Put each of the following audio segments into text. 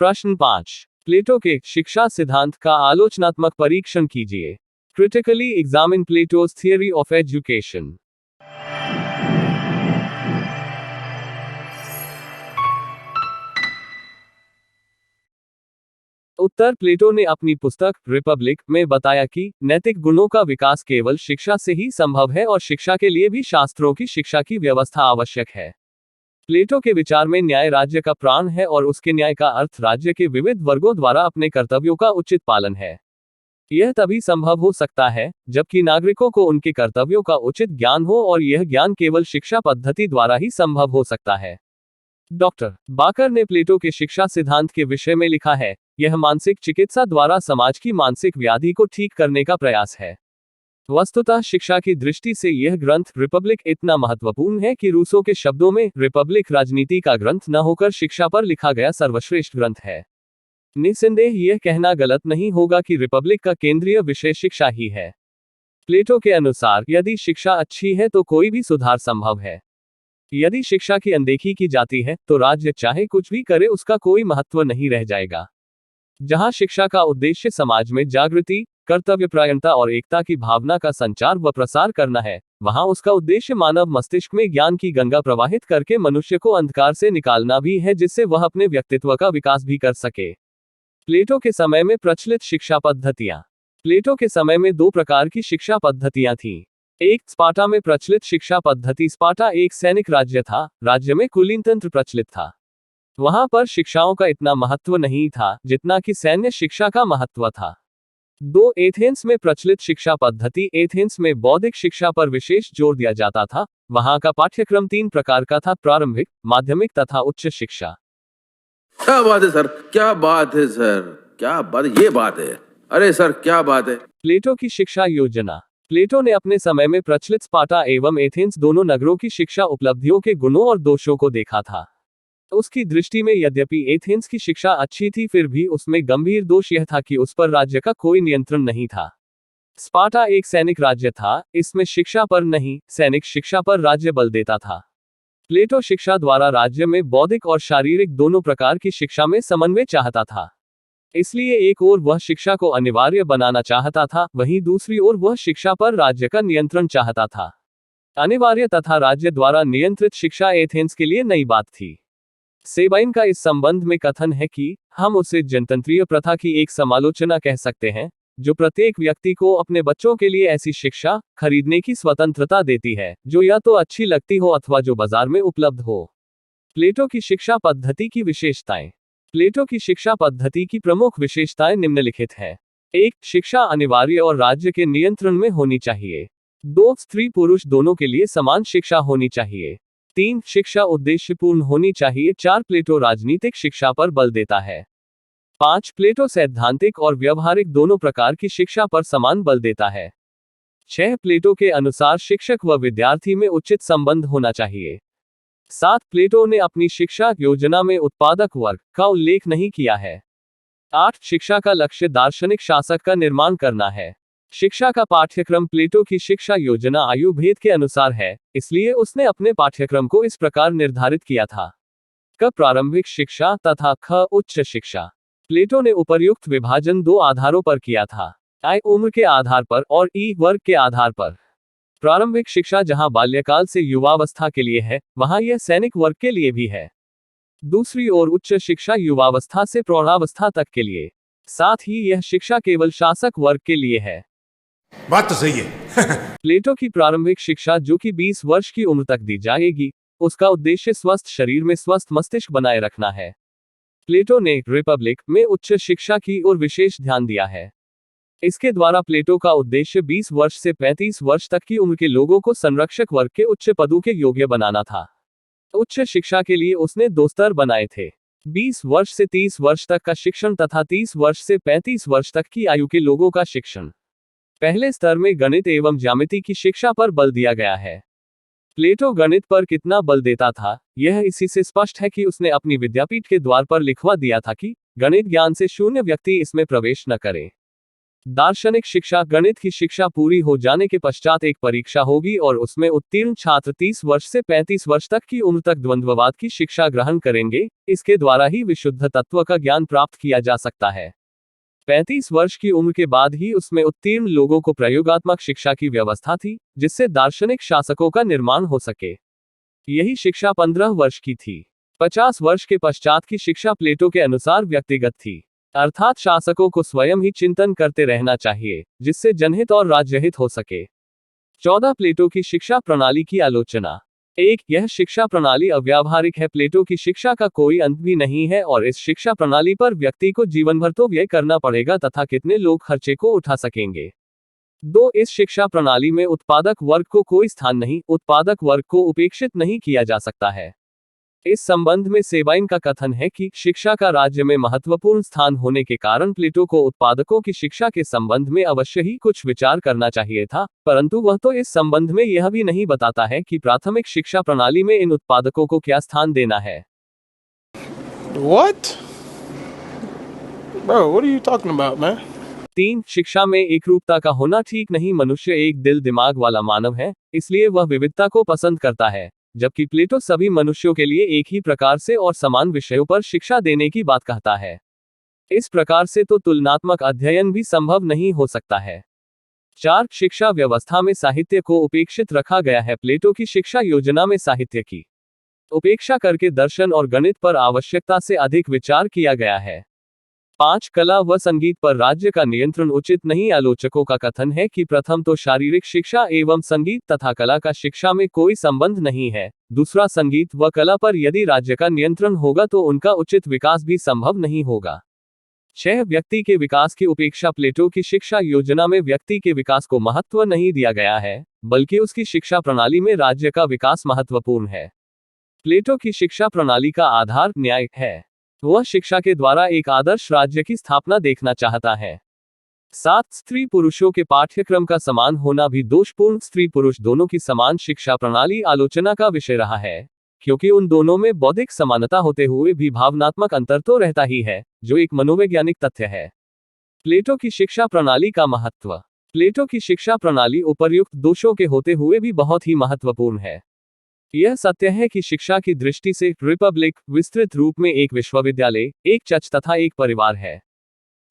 प्रश्न 5। प्लेटो के शिक्षा सिद्धांत का आलोचनात्मक परीक्षण कीजिए। Critically examine Plato's theory of education. उत्तर। प्लेटो ने अपनी पुस्तक रिपब्लिक में बताया कि नैतिक गुणों का विकास केवल शिक्षा से ही संभव है और शिक्षा के लिए भी शास्त्रों की शिक्षा की व्यवस्था आवश्यक है। प्लेटो के विचार में न्याय राज्य का प्राण है और उसके न्याय का अर्थ राज्य के विविध वर्गों द्वारा अपने कर्तव्यों का उचित पालन है। यह तभी संभव हो सकता है जबकि नागरिकों को उनके कर्तव्यों का उचित ज्ञान हो और यह ज्ञान केवल शिक्षा पद्धति द्वारा ही संभव हो सकता है। डॉक्टर बाकर ने प्लेटो के शिक्षा सिद्धांत के विषय में लिखा है, यह मानसिक चिकित्सा द्वारा समाज की मानसिक व्याधि को ठीक करने का प्रयास है। वस्तुतः शिक्षा की दृष्टि से यह ग्रंथ रिपब्लिक इतना महत्वपूर्ण है कि रूसो के शब्दों में रिपब्लिक राजनीति का ग्रंथ न होकर शिक्षा पर लिखा गया सर्वश्रेष्ठ ग्रंथ है। निस्संदेह यह कहना गलत नहीं होगा कि रिपब्लिक का केंद्रीय विषय शिक्षा ही है। प्लेटो के अनुसार यदि शिक्षा अच्छी है तो कोई भी सुधार संभव है। यदि शिक्षा की अनदेखी की जाती है तो राज्य चाहे कुछ भी करे उसका कोई महत्व नहीं रह जाएगा। जहां शिक्षा का उद्देश्य समाज में जागृति, कर्तव्यपरायणता और एकता की भावना का संचार व प्रसार करना है, वहां उसका उद्देश्य मानव मस्तिष्क में ज्ञान की गंगा प्रवाहित करके मनुष्य को अंधकार से निकालना भी है, जिससे वह अपने व्यक्तित्व का विकास भी कर सके। प्लेटो के समय में प्रचलित शिक्षा पद्धतियां। प्लेटो के समय में दो प्रकार की शिक्षा पद्धतियां थीं। एक, स्पार्टा में प्रचलित शिक्षा पद्धति। स्पार्टा एक सैनिक राज्य था, राज्य में कुलीन तंत्र प्रचलित था। वहां पर शिक्षाओं का इतना महत्व नहीं था जितना कि सैन्य शिक्षा का महत्व था। दो, एथेंस में प्रचलित शिक्षा पद्धति। एथेंस में बौद्धिक शिक्षा पर विशेष जोर दिया जाता था। वहां का पाठ्यक्रम 3 प्रकार का था, प्रारंभिक, माध्यमिक तथा उच्च शिक्षा। क्या बात है सर, क्या बात है सर, क्या बात, ये बात है, अरे सर क्या बात है। प्लेटो की शिक्षा योजना। प्लेटो ने अपने समय में प्रचलित स्पार्टा एवं एथेंस दोनों नगरों की शिक्षा उपलब्धियों के गुणों और दोषों को देखा था। उसकी दृष्टि में यद्यपि एथेंस की शिक्षा अच्छी थी, फिर भी उसमें गंभीर दोष यह था कि उस पर राज्य का कोई नियंत्रण नहीं था। स्पार्टा एक सैनिक राज्य था, इसमें शिक्षा पर नहीं, सैनिक शिक्षा पर राज्य बल देता था। प्लेटो शिक्षा द्वारा राज्य में बौद्धिक और शारीरिक दोनों प्रकार की शिक्षा में समन्वय चाहता था। इसलिए एक ओर वह शिक्षा को अनिवार्य बनाना चाहता था, वहीं दूसरी ओर वह शिक्षा पर राज्य का नियंत्रण चाहता था। अनिवार्य तथा राज्य द्वारा नियंत्रित शिक्षा एथेंस के लिए नई बात थी। सेबाइन का इस संबंध में कथन है कि हम उसे जनतंत्रीय प्रथा की एक समालोचना कह सकते हैं, जो प्रत्येक व्यक्ति को अपने बच्चों के लिए ऐसी शिक्षा खरीदने की स्वतंत्रता देती है जो या तो अच्छी लगती हो अथवा जो बाजार में उपलब्ध हो। प्लेटो की शिक्षा पद्धति की विशेषताएं। प्लेटो की शिक्षा पद्धति की प्रमुख विशेषताएं निम्नलिखित हैं। 1. शिक्षा अनिवार्य और राज्य के नियंत्रण में होनी चाहिए। 2. स्त्री पुरुष दोनों के लिए समान शिक्षा होनी चाहिए। 3. शिक्षा उद्देश्यपूर्ण होनी चाहिए। 4. प्लेटो राजनीतिक शिक्षा पर बल देता है। 5. प्लेटो सैद्धांतिक और व्यवहारिक दोनों प्रकार की शिक्षा पर समान बल देता है। 6. प्लेटो के अनुसार शिक्षक व विद्यार्थी में उचित संबंध होना चाहिए। 7. प्लेटो ने अपनी शिक्षा योजना में उत्पादक वर्ग का उल्लेख नहीं किया है। 8. शिक्षा का लक्ष्य दार्शनिक शासक का निर्माण करना है। शिक्षा का पाठ्यक्रम। प्लेटो की शिक्षा योजना आयु भेद के अनुसार है, इसलिए उसने अपने पाठ्यक्रम को इस प्रकार निर्धारित किया था: क प्रारंभिक शिक्षा तथा ख उच्च शिक्षा। प्लेटो ने उपर्युक्त विभाजन 2 आधारों पर किया था: आय उम्र के आधार पर और ई वर्ग के आधार पर। प्रारंभिक शिक्षा जहां बाल्यकाल से युवावस्था के लिए है, वहां यह सैनिक वर्ग के लिए भी है। दूसरी ओर उच्च शिक्षा युवावस्था से प्रौढ़ावस्था तक के लिए। साथ ही यह शिक्षा केवल शासक वर्ग के लिए है। बात तो सही है। प्लेटो की प्रारंभिक शिक्षा जो कि 20 वर्ष की उम्र तक दी जाएगी, उसका उद्देश्य स्वस्थ शरीर में स्वस्थ मस्तिष्क बनाए रखना है। प्लेटो ने रिपब्लिक में उच्च शिक्षा की ओर विशेष ध्यान दिया है। इसके द्वारा प्लेटो का उद्देश्य 20 वर्ष से 35 वर्ष तक की उम्र के लोगों को संरक्षक वर्ग के उच्च पदों के योग्य बनाना था। उच्च शिक्षा के लिए उसने 2 स्तर बनाए थे: 20 वर्ष से 30 वर्ष तक का शिक्षण तथा 30 वर्ष से 35 वर्ष तक की आयु के लोगों का शिक्षण। पहले स्तर में गणित एवं ज्यामिति की शिक्षा पर बल दिया गया है। प्लेटो गणित पर कितना बल देता था, यह इसी से स्पष्ट है कि उसने अपनी विद्यापीठ के द्वार पर लिखवा दिया था कि गणित ज्ञान से शून्य व्यक्ति इसमें प्रवेश न करे। दार्शनिक शिक्षा गणित की शिक्षा पूरी हो जाने के पश्चात एक परीक्षा होगी और उसमें उत्तीर्ण छात्र 30 वर्ष से 35 वर्ष तक की उम्र तक द्वंद्ववाद की शिक्षा ग्रहण करेंगे। इसके द्वारा ही विशुद्ध तत्व का ज्ञान प्राप्त किया जा सकता है। 35 वर्ष की उम्र के बाद ही उसमें उत्तीर्ण लोगों को प्रयोगात्मक शिक्षा की व्यवस्था थी, जिससे दार्शनिक शासकों का निर्माण हो सके। यही शिक्षा 15 वर्ष की थी। 50 वर्ष के पश्चात की शिक्षा प्लेटो के अनुसार व्यक्तिगत थी, अर्थात शासकों को स्वयं ही चिंतन करते रहना चाहिए, जिससे जनहित और राज्यहित हो सके। 14 प्लेटो की शिक्षा प्रणाली की आलोचना। 1. यह शिक्षा प्रणाली अव्यावहारिक है। प्लेटो की शिक्षा का कोई अंत भी नहीं है और इस शिक्षा प्रणाली पर व्यक्ति को जीवन भर तो व्यय करना पड़ेगा तथा कितने लोग खर्चे को उठा सकेंगे। 2. इस शिक्षा प्रणाली में उत्पादक वर्ग को कोई स्थान नहीं, उत्पादक वर्ग को उपेक्षित नहीं किया जा सकता है। इस संबंध में सेबाइन का कथन है कि शिक्षा का राज्य में महत्वपूर्ण स्थान होने के कारण प्लेटो को उत्पादकों की शिक्षा के संबंध में अवश्य ही कुछ विचार करना चाहिए था, परंतु वह तो इस संबंध में यह भी नहीं बताता है कि प्राथमिक शिक्षा प्रणाली में इन उत्पादकों को क्या स्थान देना है। What? Bro, what are you talking about, man? 3. शिक्षा में एकरूपता का होना ठीक नहीं। मनुष्य एक दिल दिमाग वाला मानव है, इसलिए वह विविधता को पसंद करता है, जबकि प्लेटो सभी मनुष्यों के लिए एक ही प्रकार से और समान विषयों पर शिक्षा देने की बात कहता है। इस प्रकार से तो तुलनात्मक अध्ययन भी संभव नहीं हो सकता है। 4. शिक्षा व्यवस्था में साहित्य को उपेक्षित रखा गया है। प्लेटो की शिक्षा योजना में साहित्य की उपेक्षा करके दर्शन और गणित पर आवश्यकता से अधिक विचार किया गया है। 5. कला व संगीत पर राज्य का नियंत्रण उचित नहीं। आलोचकों का कथन है कि प्रथम तो शारीरिक शिक्षा एवं संगीत तथा कला का शिक्षा में कोई संबंध नहीं है, दूसरा संगीत व कला पर यदि राज्य का नियंत्रण होगा तो उनका उचित विकास भी संभव नहीं होगा। 6. व्यक्ति के विकास की उपेक्षा। प्लेटो की शिक्षा योजना में व्यक्ति के विकास को महत्व नहीं दिया गया है, बल्कि उसकी शिक्षा प्रणाली में राज्य का विकास महत्वपूर्ण है। प्लेटो की शिक्षा प्रणाली का आधार न्याय है। वह शिक्षा के द्वारा एक आदर्श राज्य की स्थापना देखना चाहता है। 7. स्त्री पुरुषों के पाठ्यक्रम का समान होना भी दोषपूर्ण। स्त्री पुरुष दोनों की समान शिक्षा प्रणाली आलोचना का विषय रहा है, क्योंकि उन दोनों में बौद्धिक समानता होते हुए भी भावनात्मक अंतर तो रहता ही है, जो एक मनोवैज्ञानिक तथ्य है। प्लेटो की शिक्षा प्रणाली का महत्व। प्लेटो की शिक्षा प्रणाली उपर्युक्त दोषों के होते हुए भी बहुत ही महत्वपूर्ण है। यह सत्य है कि शिक्षा की दृष्टि से रिपब्लिक विस्तृत रूप में एक विश्वविद्यालय, एक चर्च तथा एक परिवार है।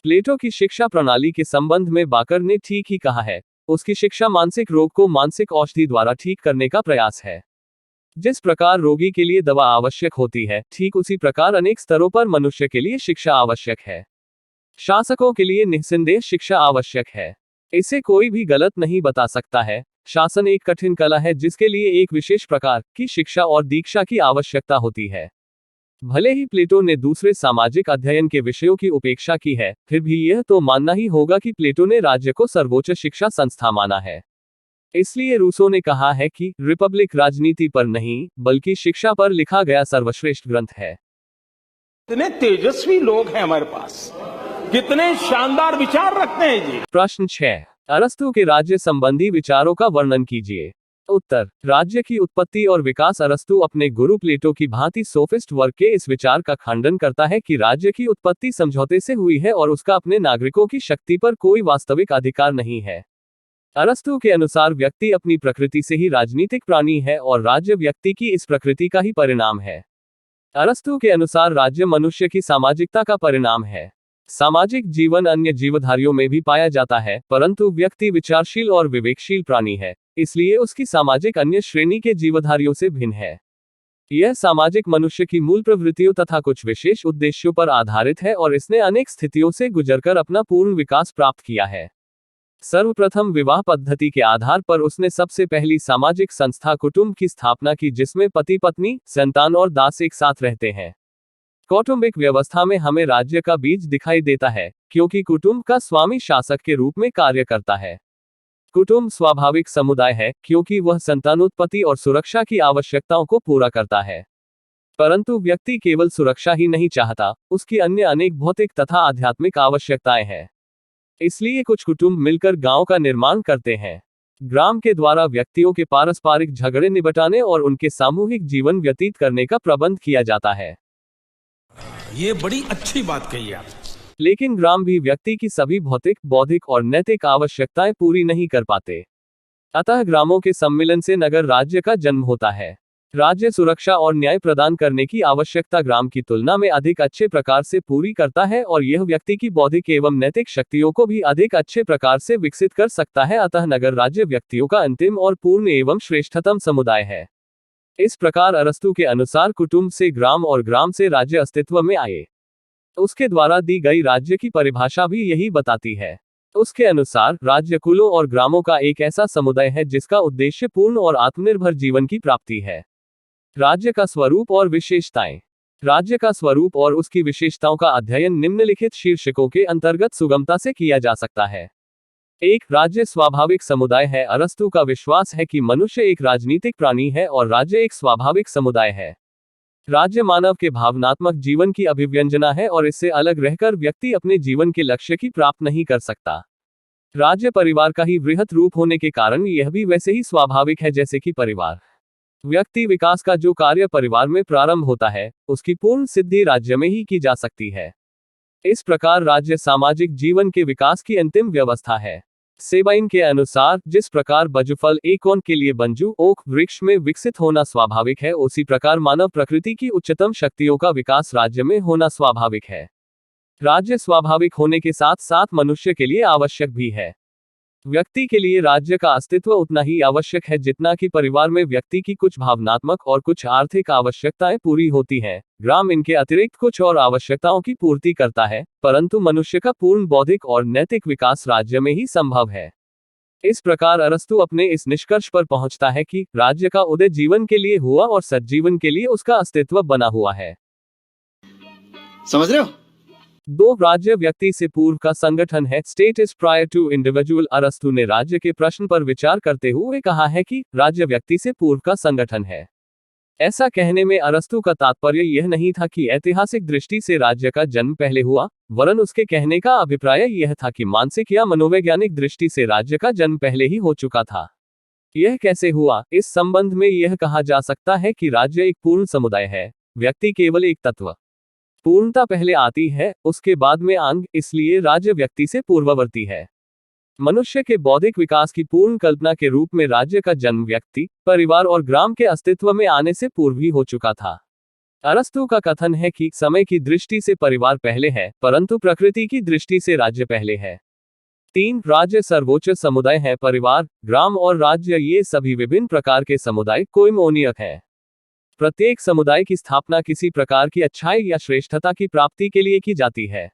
प्लेटो की शिक्षा प्रणाली के संबंध में बाकर ने ठीक ही कहा है। उसकी शिक्षा मानसिक रोग को मानसिक औषधि द्वारा ठीक करने का प्रयास है। जिस प्रकार रोगी के लिए दवा आवश्यक होती है, ठीक उसी प्रकार अनेक स्तरों पर मनुष्य के लिए शिक्षा आवश्यक है। शासकों के लिए निस्संदेह शिक्षा आवश्यक है, इसे कोई भी गलत नहीं बता सकता है। शासन एक कठिन कला है जिसके लिए एक विशेष प्रकार की शिक्षा और दीक्षा की आवश्यकता होती है। भले ही प्लेटो ने दूसरे सामाजिक अध्ययन के विषयों की उपेक्षा की है, फिर भी यह तो मानना ही होगा कि प्लेटो ने राज्य को सर्वोच्च शिक्षा संस्था माना है। इसलिए रूसो ने कहा है कि रिपब्लिक राजनीति पर नहीं, बल्कि शिक्षा पर लिखा गया सर्वश्रेष्ठ ग्रंथ है। कितने तेजस्वी लोग हैं हमारे पास, कितने शानदार विचार रखते हैं जी। प्रश्न 6. अरस्तु के राज्य संबंधी विचारों का वर्णन कीजिए। उत्तर. राज्य की उत्पत्ति और विकास। अरस्तु अपने गुरु प्लेटो की भांति सोफिस्ट वर्ग के इस विचार का खंडन करता है कि राज्य की उत्पत्ति समझौते से हुई है और उसका अपने नागरिकों की शक्ति पर कोई वास्तविक अधिकार नहीं है। अरस्तु के अनुसार व्यक्ति अपनी प्रकृति से ही राजनीतिक प्राणी है और राज्य व्यक्ति की इस प्रकृति का ही परिणाम है। अरस्तु के अनुसार राज्य मनुष्य की सामाजिकता का परिणाम है। सामाजिक जीवन अन्य जीवधारियों में भी पाया जाता है, परंतु व्यक्ति विचारशील और विवेकशील प्राणी है, इसलिए उसकी सामाजिक अन्य श्रेणी के जीवधारियों से भिन्न है। यह सामाजिक मनुष्य की मूल प्रवृत्तियों तथा कुछ विशेष उद्देश्यों पर आधारित है और इसने अनेक स्थितियों से गुजरकर अपना पूर्ण विकास प्राप्त किया है। सर्वप्रथम विवाह पद्धति के आधार पर उसने सबसे पहली सामाजिक संस्था कुटुंब की स्थापना की, जिसमें पति पत्नी, संतान और दास एक साथ रहते हैं। कौटुंबिक व्यवस्था में हमें राज्य का बीज दिखाई देता है, क्योंकि कुटुंब का स्वामी शासक के रूप में कार्य करता है। कुटुंब स्वाभाविक समुदाय है, क्योंकि वह संतानोत्पत्ति और सुरक्षा की आवश्यकताओं को पूरा करता है। परंतु व्यक्ति केवल सुरक्षा ही नहीं चाहता, उसकी अन्य अनेक भौतिक तथा आध्यात्मिक आवश्यकताएं हैं। इसलिए कुछ कुटुंब मिलकर गांव का निर्माण करते हैं। ग्राम के द्वारा व्यक्तियों के पारस्परिक झगड़े निपटाने और उनके सामूहिक जीवन व्यतीत करने का प्रबंध किया जाता है। ये बड़ी अच्छी बात कही आप। लेकिन ग्राम भी व्यक्ति की सभी भौतिक, बौद्धिक और नैतिक आवश्यकताएं पूरी नहीं कर पाते। अतः ग्रामों के सम्मिलन से नगर राज्य का जन्म होता है। राज्य सुरक्षा और न्याय प्रदान करने की आवश्यकता ग्राम की तुलना में अधिक अच्छे प्रकार से पूरी करता है और यह व्यक्ति की बौद्धिक एवं नैतिक शक्तियों को भी अधिक अच्छे प्रकार से विकसित कर सकता है। अतः नगर राज्य व्यक्तियों का अंतिम और पूर्ण एवं श्रेष्ठतम समुदाय है। इस प्रकार अरस्तु के अनुसार कुटुंब से ग्राम और ग्राम से राज्य अस्तित्व में आए। उसके द्वारा दी गई राज्य की परिभाषा भी यही बताती है। उसके अनुसार राज्य कुलों और ग्रामों का एक ऐसा समुदाय है जिसका उद्देश्य पूर्ण और आत्मनिर्भर जीवन की प्राप्ति है। राज्य का स्वरूप और विशेषताएं। राज्य का स्वरूप और उसकी विशेषताओं का अध्ययन निम्नलिखित शीर्षकों के अंतर्गत सुगमता से किया जा सकता है। 1. राज्य स्वाभाविक समुदाय है। अरस्तु का विश्वास है कि मनुष्य एक राजनीतिक प्राणी है और राज्य एक स्वाभाविक समुदाय है। राज्य मानव के भावनात्मक जीवन की अभिव्यंजना है और इससे अलग रहकर व्यक्ति अपने जीवन के लक्ष्य की प्राप्त नहीं कर सकता। राज्य परिवार का ही वृहत रूप होने के कारण यह भी वैसे ही स्वाभाविक है जैसे कि परिवार। व्यक्ति विकास का जो कार्य परिवार में प्रारंभ होता है, उसकी पूर्ण सिद्धि राज्य में ही की जा सकती है। इस प्रकार राज्य सामाजिक जीवन के विकास की अंतिम व्यवस्था है। सेबाइन के अनुसार जिस प्रकार बजुफल एकोन के लिए बंजू ओक वृक्ष में विकसित होना स्वाभाविक है, उसी प्रकार मानव प्रकृति की उच्चतम शक्तियों का विकास राज्य में होना स्वाभाविक है। राज्य स्वाभाविक होने के साथ साथ मनुष्य के लिए आवश्यक भी है। व्यक्ति के लिए राज्य का अस्तित्व उतना ही आवश्यक है जितना कि परिवार में व्यक्ति की कुछ भावनात्मक और कुछ आर्थिक आवश्यकताएं पूरी होती हैं। ग्राम इनके अतिरिक्त कुछ और आवश्यकताओं की पूर्ति करता है, परंतु मनुष्य का पूर्ण बौद्धिक और नैतिक विकास राज्य में ही संभव है। इस प्रकार अरस्तु अपने इस निष्कर्ष पर पहुंचता है कि राज्य का उदय जीवन के लिए हुआ और सज्जीवन के लिए उसका अस्तित्व बना हुआ है। समझ रहे हो? 2. राज्य व्यक्ति से पूर्व का संगठन है। State is prior to individual. अरस्तु ने राज्य के प्रश्न पर विचार करते हुए कहा है कि राज्य व्यक्ति से पूर्व का संगठन है। ऐसा कहने में अरस्तु का तात्पर्य यह नहीं था कि ऐतिहासिक दृष्टि से राज्य का जन्म पहले हुआ, वरन उसके कहने का अभिप्राय यह था कि मानसिक या मनोवैज्ञानिक दृष्टि से राज्य का जन्म पहले ही हो चुका था। यह कैसे हुआ? इस संबंध में यह कहा जा सकता है कि राज्य एक पूर्ण समुदाय है, व्यक्ति केवल एक तत्व। पूर्णता पहले आती है, उसके बाद में अंग, इसलिए राज्य व्यक्ति से पूर्ववर्ती है। मनुष्य के बौद्धिक विकास की पूर्ण कल्पना के रूप में राज्य का जन्म व्यक्ति, परिवार और ग्राम के अस्तित्व में आने से पूर्व ही हो चुका था। अरस्तु का कथन है कि समय की दृष्टि से परिवार पहले है, परंतु प्रकृति की दृष्टि से राज्य पहले है। 3. राज्य सर्वोच्च समुदाय है। परिवार, ग्राम और राज्य ये सभी विभिन्न प्रकार के समुदाय कोइमोनियक हैं। प्रत्येक समुदाय की स्थापना किसी प्रकार की अच्छाई या श्रेष्ठता की प्राप्ति के लिए की जाती है।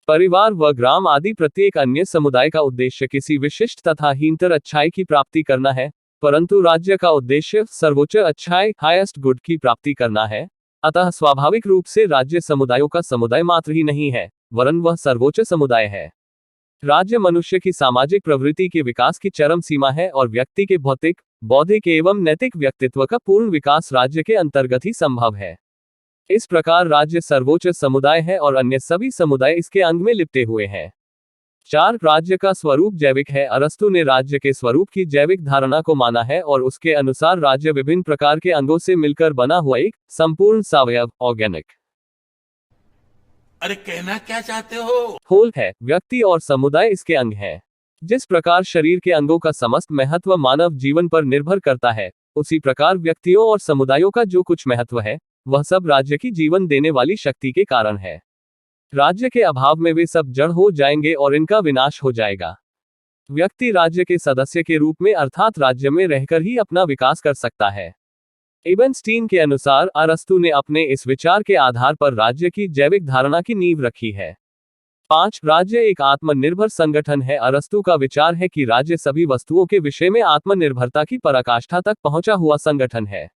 परिवार व ग्राम आदि प्रत्येक अन्य समुदाय का उद्देश्य किसी विशिष्ट तथा हीनतर अच्छाई की प्राप्ति करना है, परंतु राज्य का उद्देश्य सर्वोच्च अच्छाई, हाईएस्ट गुड की प्राप्ति करना है। अतः स्वाभाविक रूप से राज्य समुदायों का समुदाय मात्र ही नहीं है, वरन वह सर्वोच्च समुदाय है। राज्य मनुष्य की सामाजिक प्रवृत्ति के विकास की चरम सीमा है और व्यक्ति के भौतिक, बौद्धिक एवं नैतिक व्यक्तित्व का पूर्ण विकास राज्य के अंतर्गत ही संभव है। इस प्रकार राज्य सर्वोच्च समुदाय है और अन्य सभी समुदाय इसके अंग में लिपटे हुए हैं। 4. राज्य का स्वरूप जैविक है। अरस्तु ने राज्य के स्वरूप की जैविक धारणा को माना है और उसके अनुसार राज्य विभिन्न प्रकार के अंगों से मिलकर बना हुआ एक संपूर्ण सावयव ऑर्गेनिक अरे कहना क्या चाहते हो? होल है। व्यक्ति और समुदाय इसके अंग हैं। जिस प्रकार शरीर के अंगों का समस्त महत्व मानव जीवन पर निर्भर करता है, उसी प्रकार व्यक्तियों और समुदायों का जो कुछ महत्व है, वह सब राज्य की जीवन देने वाली शक्ति के कारण है। राज्य के अभाव में वे सब जड़ हो जाएंगे और इनका विनाश हो जाएगा। व्यक्ति राज्य के सदस्य के रूप में अर्थात राज्य में रहकर ही अपना विकास कर सकता है। एबनस्टीन के अनुसार अरस्तु ने अपने इस विचार के आधार पर राज्य की जैविक धारणा की नींव रखी है। 5. राज्य एक आत्मनिर्भर संगठन है। अरस्तु का विचार है कि राज्य सभी वस्तुओं के विषय में आत्मनिर्भरता की पराकाष्ठा तक पहुंचा हुआ संगठन है।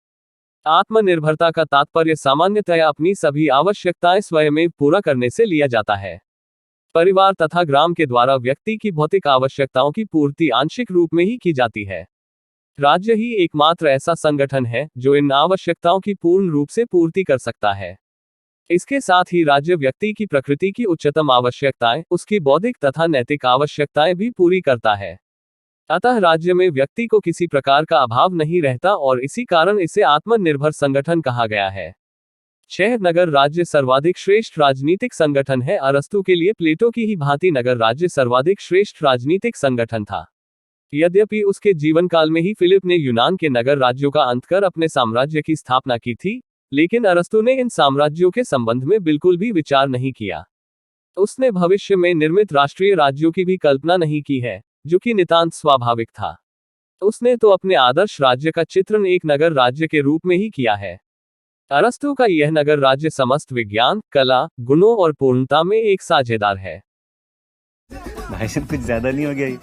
आत्मनिर्भरता का तात्पर्य सामान्यतया अपनी सभी आवश्यकताएं स्वयं पूरा करने से लिया जाता है। परिवार तथा ग्राम के द्वारा व्यक्ति की भौतिक आवश्यकताओं की पूर्ति आंशिक रूप में ही की जाती है। राज्य ही एकमात्र ऐसा संगठन है जो इन आवश्यकताओं की पूर्ण रूप से पूर्ति कर सकता है। इसके साथ ही राज्य व्यक्ति की प्रकृति की उच्चतम आवश्यकताएं, उसकी बौद्धिक तथा नैतिक आवश्यकताएं भी पूरी करता है। अतः राज्य में व्यक्ति को किसी प्रकार का अभाव नहीं रहता और इसी कारण इसे आत्मनिर्भर संगठन कहा गया है। 6 नगर राज्य सर्वाधिक श्रेष्ठ राजनीतिक संगठन है। अरस्तु के लिए प्लेटो की ही भांति नगर राज्य सर्वाधिक श्रेष्ठ राजनीतिक संगठन था। यद्यपि उसके जीवन काल में ही फिलिप ने यूनान के नगर राज्यों का अंत कर अपने साम्राज्य की स्थापना की थी, लेकिन अरस्तु ने इन साम्राज्यों के संबंध में बिल्कुल भी विचार नहीं किया। उसने भविष्य में निर्मित राष्ट्रीय राज्यों की भी कल्पना नहीं की है, जो कि नितांत स्वाभाविक था। उसने तो अपने आदर्श राज्य का चित्रण एक नगर राज्य के रूप में ही किया है। अरस्तु का यह नगर राज्य समस्त विज्ञान, कला, गुणों और पूर्णता में एक साझेदार है। भाई साहब कुछ ज्यादा नहीं हो गया ये?